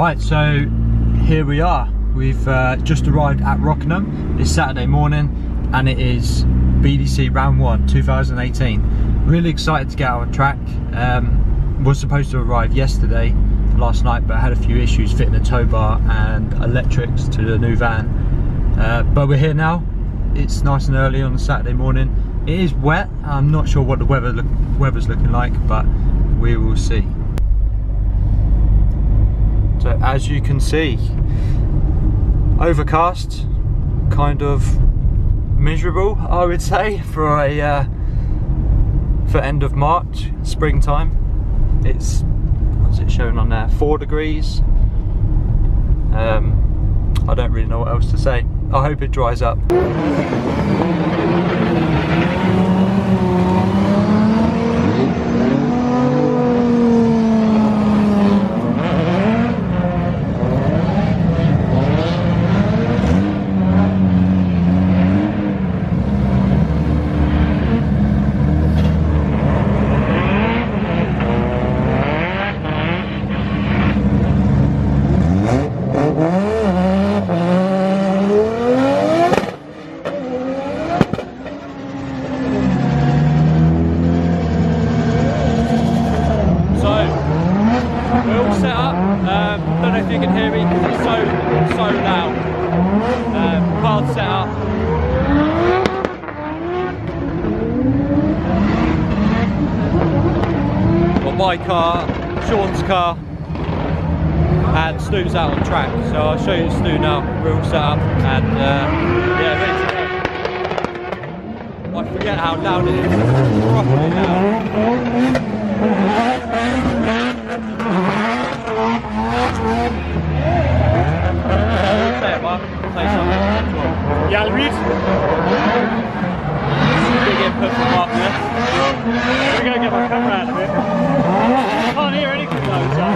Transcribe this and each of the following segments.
Right, so here we are. We've just arrived at Rockingham. It's Saturday morning and it is BDC Round 1 2018. Really excited to get out on track. Was supposed to arrive yesterday, last night, but I had a few issues fitting a tow bar and electrics to the new van. But we're here now. It's nice and early on a Saturday morning. It is wet. I'm not sure what the weather's looking like, but we will see. So as you can see, overcast, kind of miserable, I would say, for end of March, springtime. It's, what's it showing on there? 4 degrees. I don't really know what else to say. I hope it dries up. Don't know if you can hear me because it's so loud. Car's set up. Got my car, Sean's car, and Stu's out on track. So I'll show you Stu now. We're all set up and yeah, ready to go. I forget how loud it is. It's properly loud. Yeah, Reed. Big input from Mark there. We're going to get my camera out of it. I can't hear anything though, so.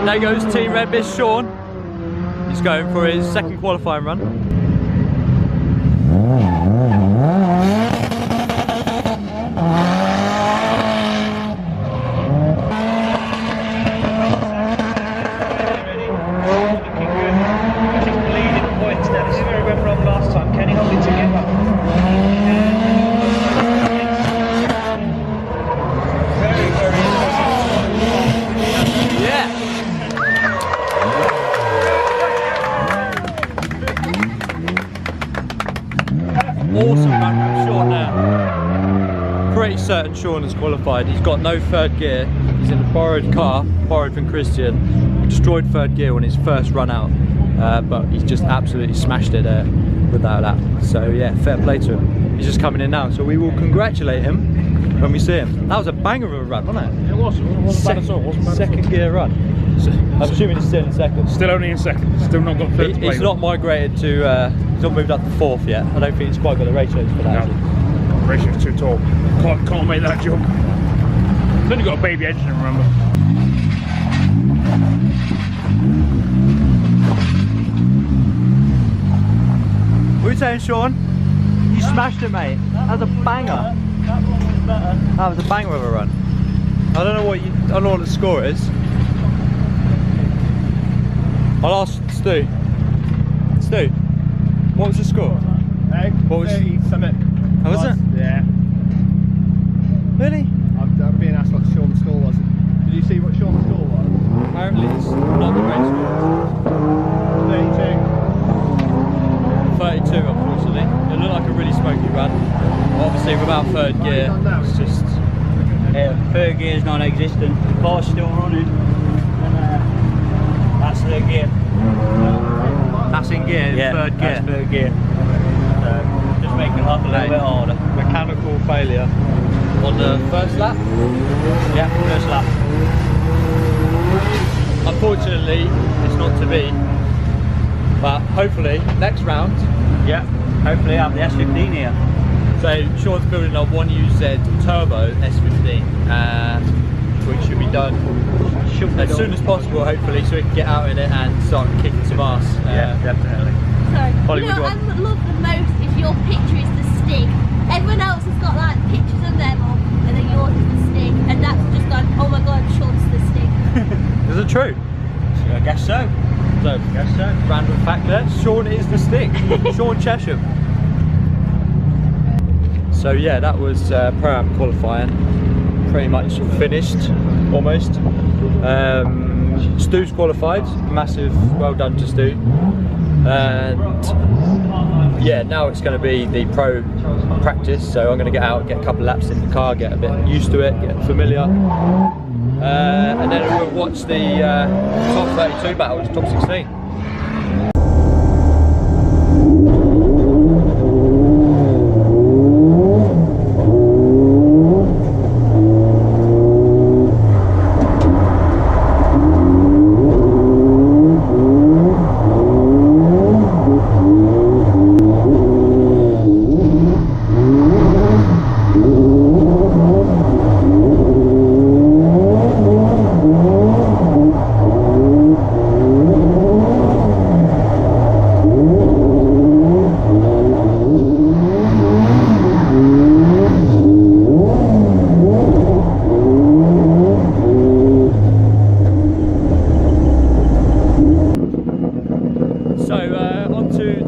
There goes Team Red Mist Sean. He's going for his second qualifying run. Leading points now. This is where we went wrong last time. Can he hold it together? Very, very Yeah. Awesome run from Sean there. Pretty certain Sean has qualified. He's got no third gear. He's in a borrowed car, borrowed from Christian. He destroyed third gear on his first run out, but he's just absolutely smashed it without that. So yeah, fair play to him. He's just coming in now, so we will congratulate him when we see him. That was a banger of a run, wasn't it? It was. It wasn't bad at all. Second gear run. I'm assuming he's still in second. Still only in second. Still not got third. He's not migrated to. He's not moved up to fourth yet. I don't think he's quite got the ratios for that. No. Ratio's too tall. Can't make that jump. He's only got a baby engine, remember. What are you saying, Sean? You smashed it, mate. That was a banger. That one was better. That was a banger of a run. I don't know what the score is. I'll ask Stu. Stu, what was the score? What was 30 something. How was it? Yeah. Really? I'm being asked what Sean's score was. Did you see third gear is non-existent. The car's still running, and that's third gear. That's in gear, Yeah, third gear. that's third gear. So just making life a little bit harder. Mechanical failure on the first lap. Yeah, first lap. Unfortunately, it's not to be. But hopefully, next round. Yeah, hopefully I have the S15 here. So Sean's building a 1UZ Turbo S15, which should be done as soon as possible, hopefully, so we can get out in it and start kicking some ass. Yeah, definitely. Sorry. Hollywood you know, one. I love the most is your picture is the Stig. Everyone else has got like pictures of them all, and then yours is the Stig, and that's just gone, oh my god, Sean's the Stig. Is it true? I guess so. So, Guess so. random fact there, Sean is the stick. Sean Chesham. So yeah, that was Pro-Am qualifying. Pretty much finished, almost. Stu's qualified, massive well done to Stu. And yeah, now it's going to be the pro practice, so I'm going to get out, get a couple of laps in the car, get a bit used to it, get familiar. And then we'll watch the top 32 battles, top 16.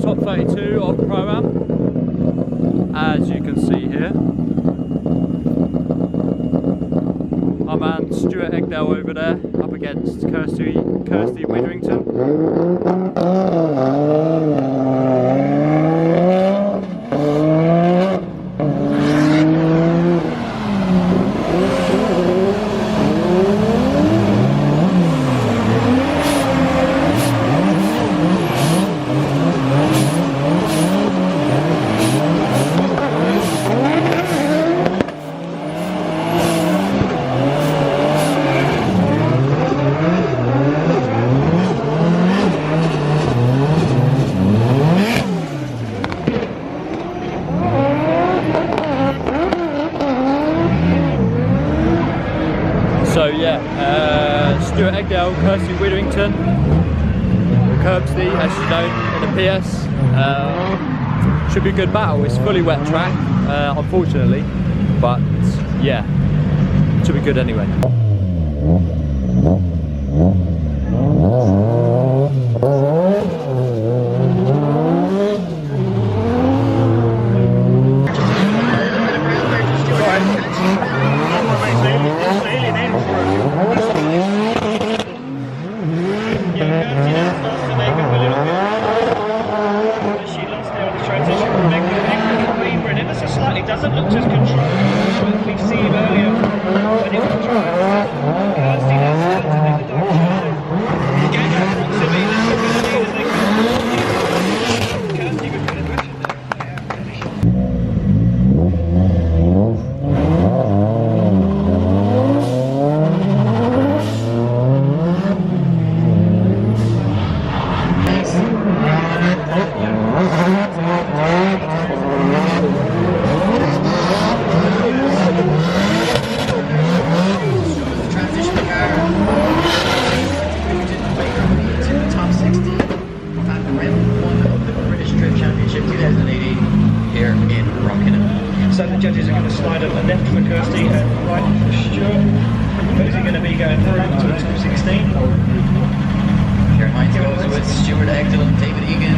Top 32 of Pro-Am, as you can see here. Our man Stuart Egdale over there, up against Kirsty Witherington. So yeah, Stuart Egdale, Kirsty Witherington, Curbsty, as you know, in the PS. Should be a good battle. It's fully wet track, unfortunately, but yeah, should be good anyway. Doesn't look as controlled as we've seen earlier when it was trying. Kirsty has to make the direction. Again, approximately the stability as they go. Kirsty with good aggression So the judges are going to slide up the left for Kirsty and right for Stuart. Who's he going to be going through to the top 16? Kieran Hines goes with Stuart Egdale and David Egan.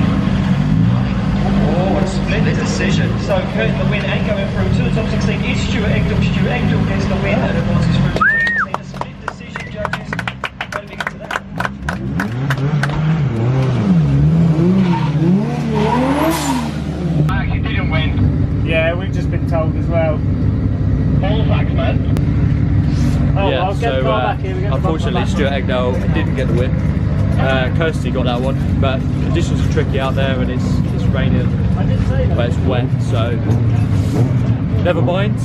Oh, a split decision. So the win ain't going through to the top 16 is Stuart Egdale. Stuart Egdale gets the win and advances through to the top 16. A split decision, judges. Better be good to that. You didn't win. Yeah, we've just been told as well. All facts, man. Get the car back here, we get the unfortunately, bumper Stuart Egdale didn't get the win. Kirsty got that one, but conditions are tricky out there and it's raining, I didn't say that. but it's wet, so never mind.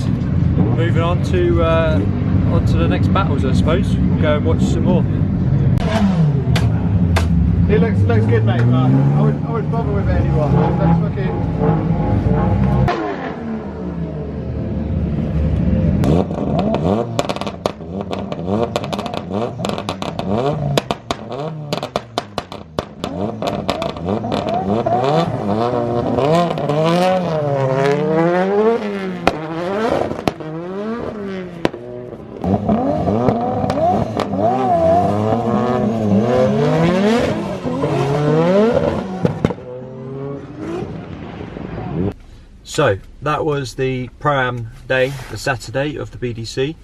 Moving on to the next battles, I suppose. We'll go and watch some more. He looks good, mate, but I wouldn't bother with it anymore. That's fucking... So that was the Pro-Am day, the Saturday of the BDC.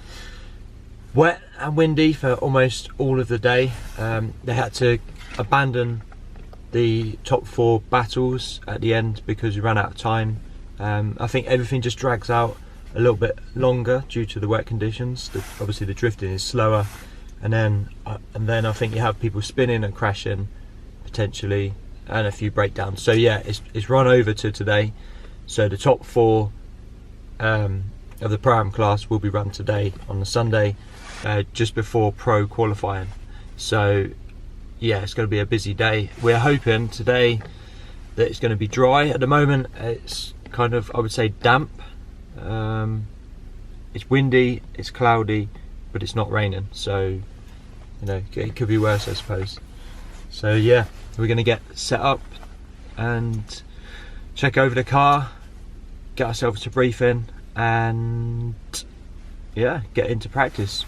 Wet and windy for almost all of the day. They had to abandon the top 4 battles at the end because we ran out of time. I think everything just drags out a little bit longer due to the wet conditions. Obviously the drifting is slower, and then I think you have people spinning and crashing potentially, and a few breakdowns. So yeah, it's run over to today. So the top 4 of the Pro-Am class will be run today on the Sunday, just before Pro qualifying. So yeah, it's going to be a busy day. We're hoping today that it's going to be dry. At the moment it's kind of, I would say, damp. It's windy, it's cloudy, but it's not raining, so you know, it could be worse, I suppose. So yeah, we're going to get set up and check over the car, get ourselves a briefing, and yeah, get into practice.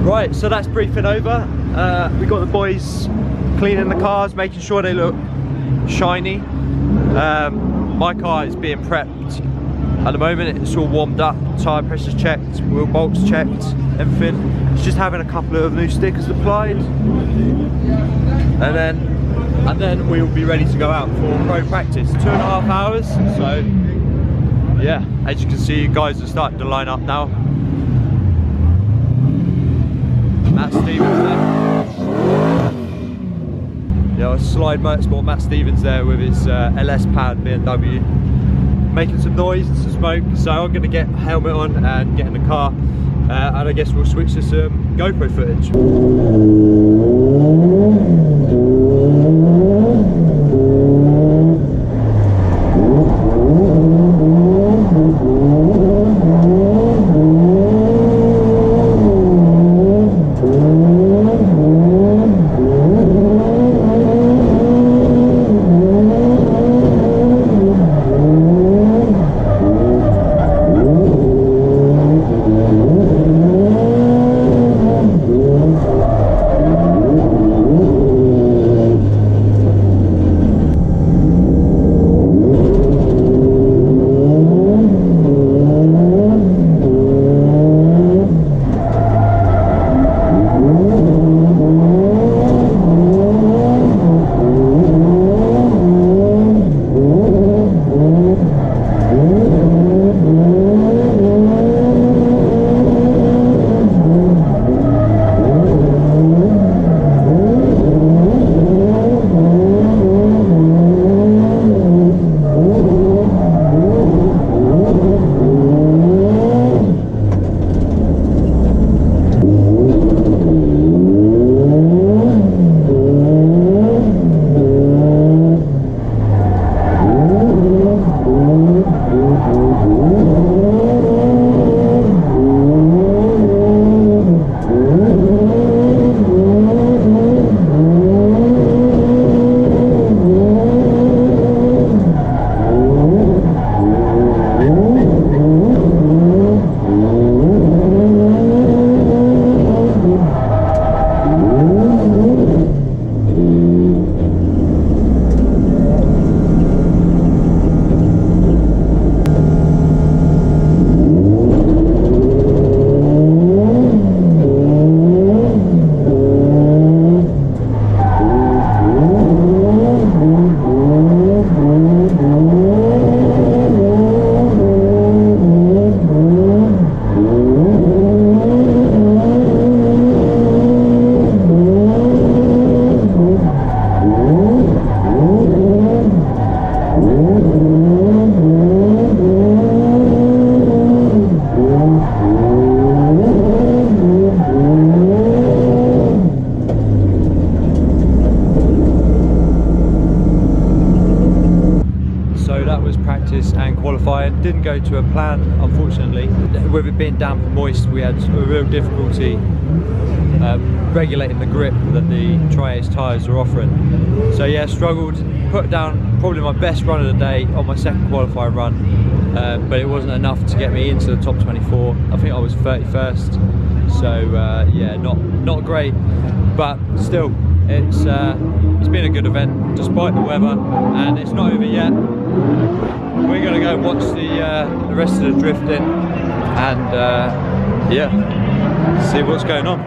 Right, so that's briefing over. We got the boys cleaning the cars, making sure they look shiny. My car is being prepped at the moment. It's all warmed up, tyre pressures checked, wheel bolts checked, everything. It's just having a couple of new stickers applied, and then we will be ready to go out for pro practice. 2.5 hours. So yeah, as you can see, you guys are starting to line up now. Matt Stevens there. Yeah, Slide Motorsport, Matt Stevens there with his LS powered BMW, making some noise and some smoke. So I'm going to get a helmet on and get in the car, and I guess we'll switch to some GoPro footage. qualifying. Didn't go to a plan, unfortunately. With it being damp and moist, we had a real difficulty regulating the grip that the Tri-Ace tyres were offering. So yeah, struggled, put down probably my best run of the day on my second qualifying run, but it wasn't enough to get me into the top 24. I think I was 31st, so yeah, not great, but still, it's been a good event despite the weather, and it's not over yet. We're gonna go watch the rest of the drifting, and yeah, see what's going on.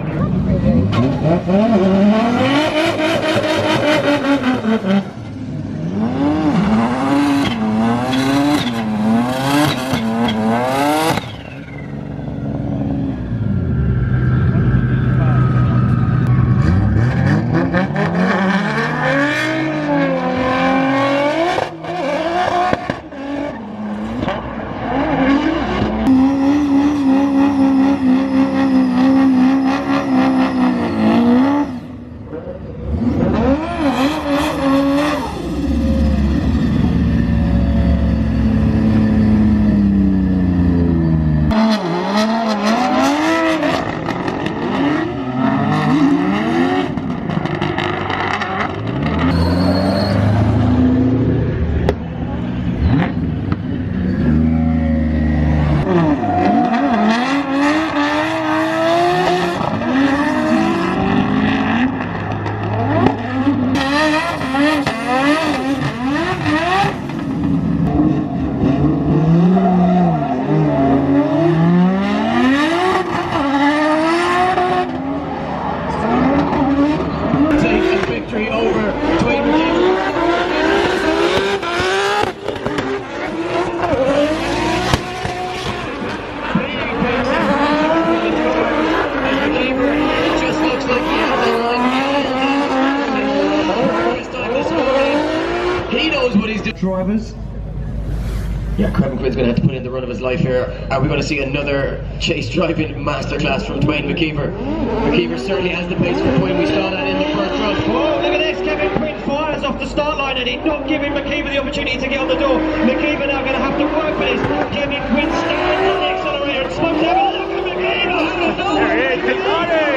Drivers. Yeah, Kevin Quinn's going to have to put in the run of his life here. Are we going to see another chase driving masterclass from Dwayne McKeever? McKeever certainly has the pace for Quinn. We saw that in the first run. Oh, look at this, Kevin Quinn fires off the start line and he's not giving McKeever the opportunity to get on the door. McKeever now going to have to work for this. Kevin Quinn stands on the accelerator and smokes out. Look at McKeever! There he is, he's on it!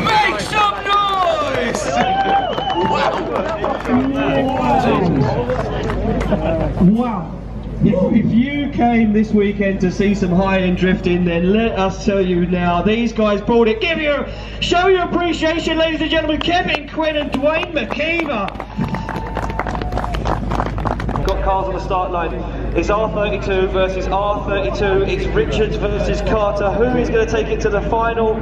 Make some noise! Wow! If you came this weekend to see some high-end drifting, then let us tell you now, these guys brought it. Show your appreciation, ladies and gentlemen, Kevin Quinn and Dwayne McKeever. Got cars on the start line. It's R32 versus R32. It's Richards versus Carter. Who is going to take it to the final?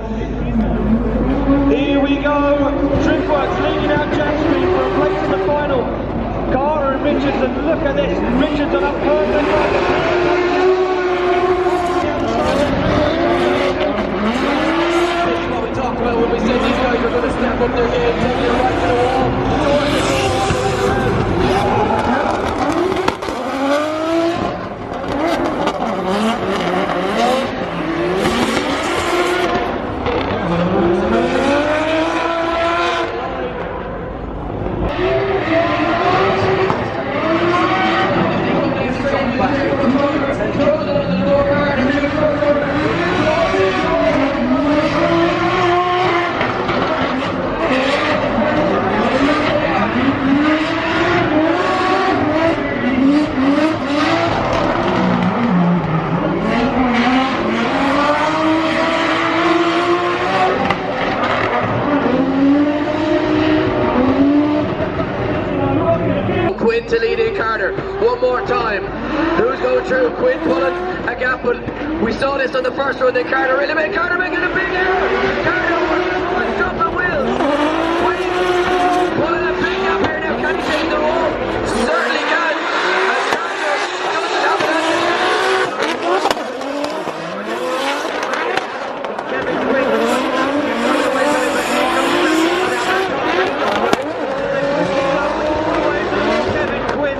Here we go. Driftworks leading out Jack Street for a place in the final. Carter and Richards, and look at this. Richards on a perfect run. This is what we talked about when we said these guys are going to step up their game, taking it right to the wall. To lead in Carter one more time. Who's going through? Quinn pulling a gap, but we saw this on the first run. Then Carter really made Carter making a big error. Carter was dropping wheels. Quinn pulling a big gap here now. Can he take the wall? Certainly can. And Carter doesn't have that. Kevin Quinn.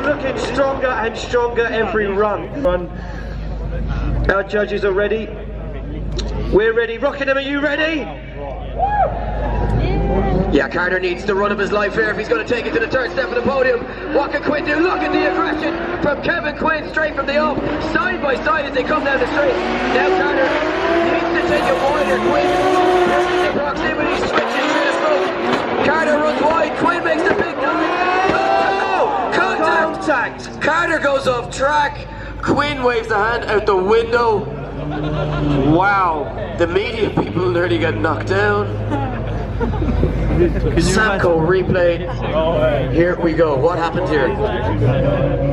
Looking stronger and stronger every run. Our judges are ready. We're ready. Rockingham, are you ready? Yeah, Carter needs the run of his life here if he's going to take it to the third step of the podium. What can Quinn do? Look at the aggression from Kevin Quinn straight from the off, side by side as they come down the straight. Now Carter needs to take it wider. Quinn in the proximity, switching through the smoke. Carter runs wide. Quinn makes the big contact. Carter goes off track. Quinn waves the hand out the window. Wow, the media people nearly get knocked down. Samco replay. Here we go. What happened here?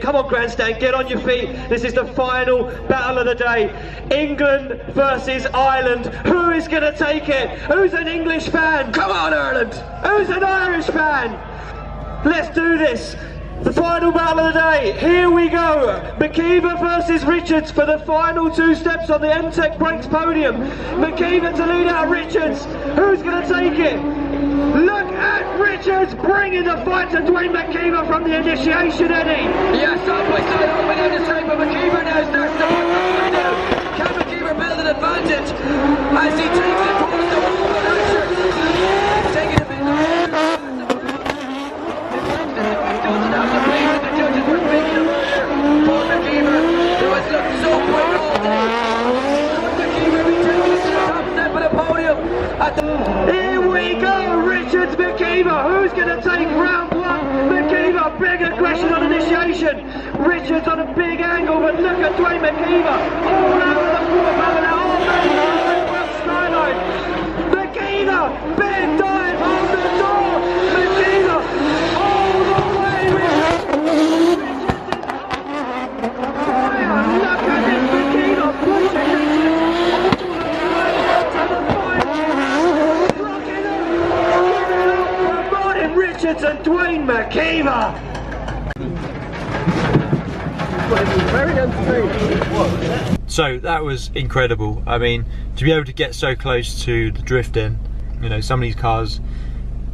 Come on, Grandstand, get on your feet. This is the final battle of the day. England versus Ireland. Who is going to take it? Who's an English fan? Come on, Ireland. Who's an Irish fan? Let's do this. The final battle of the day. Here we go. McKeever versus Richards for the final 2 steps on the MTech Brakes podium. McKeever to lead out Richards. Who's going to take it? Look at Richards bringing the fight to Dwayne McKeever from the initiation, Eddie. Yeah, side by side all the way down the straight, but McKeever now starts to put the fight down. Can McKeever build an advantage as he takes it towards the wall with Richards? He's taking a bit. Doesn't have the pace that the judges were thinking of earlier. Paul McKeever, who has looked so quick all day. Could McKeever be taking it to the top step of the podium? Here we go, Richards, McKeever. Who's going to take round 1? McKeever, big aggression on initiation. Richards on a big angle, but look at Dwayne McKeever. All over the quarter now, all over the skyline. McKeever, big dive on the door. McKeever, all the way with look at this, McKeever pushing Richards all the way to the final. Martin Richards and Dwayne McKeever. So that was incredible. I mean, to be able to get so close to the drifting, you know, some of these cars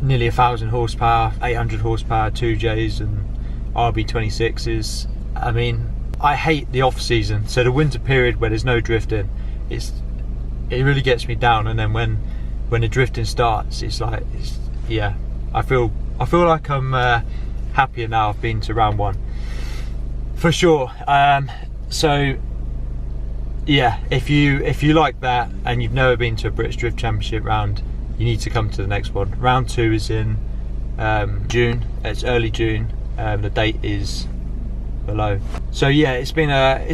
nearly 1,000 horsepower, 800 horsepower 2Js and RB26s. I mean, I hate the off season, so the winter period where there's no drifting, it really gets me down. And then when the drifting starts, it's like, yeah, I feel like I'm happier now I've been to round 1 for sure. So yeah, if you like that and you've never been to a British Drift Championship round, you need to come to the next one. Round 2 is in June. It's early June. The date is below. So yeah, it's been a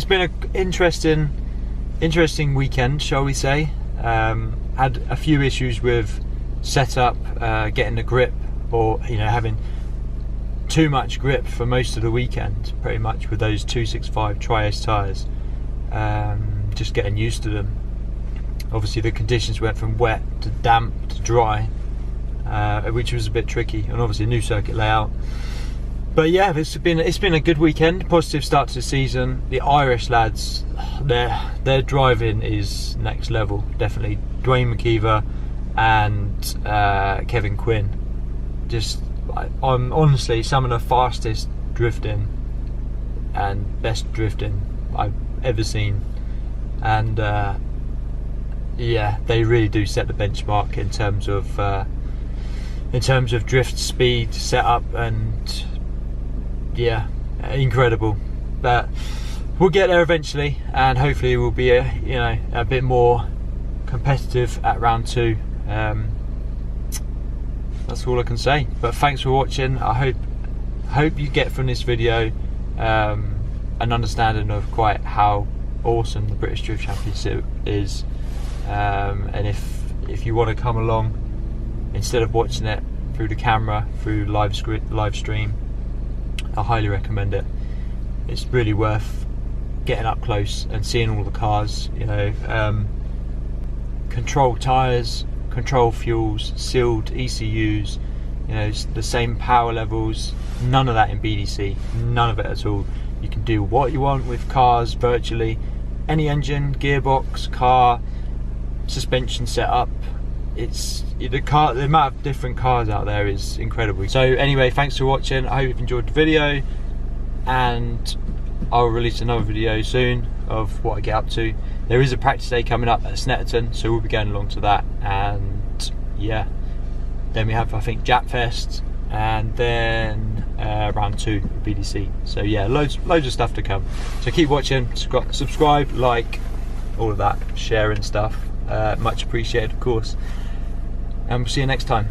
interesting weekend, shall we say. Had a few issues with setup, getting the grip, or you know, having too much grip for most of the weekend, pretty much with those 265 Tri-Ace tyres. Just getting used to them. Obviously the conditions went from wet to damp to dry, which was a bit tricky, and obviously a new circuit layout. But yeah, it's been a good weekend, positive start to the season. The Irish lads, their driving is next level, definitely. Dwayne McKeever and Kevin Quinn, just I'm honestly some of the fastest drifting and best drifting I've ever seen. And yeah, they really do set the benchmark in terms of drift speed, setup, and yeah, incredible. But we'll get there eventually, and hopefully we'll be a bit more competitive at round 2. That's all I can say. But thanks for watching. I hope you get from this video an understanding of quite how awesome the British Drift Championship is, and if you want to come along instead of watching it through the camera, through live stream, I highly recommend it. It's really worth getting up close and seeing all the cars, you know, control tyres, control fuels, sealed ECUs, you know, the same power levels. None of that in BDC, none of it at all. You can do what you want with cars, virtually any engine, gearbox, car, suspension setup. It's the amount of different cars out there is incredible. So anyway, thanks for watching. I hope you've enjoyed the video, and I'll release another video soon of what I get up to. There is a practice day coming up at Snetterton, so we'll be going along to that. And yeah, then we have, I think, Jap Fest, and then round 2 BDC. So yeah, loads of stuff to come. So keep watching, subscribe, like, all of that, sharing stuff. Much appreciated, of course. And we'll see you next time.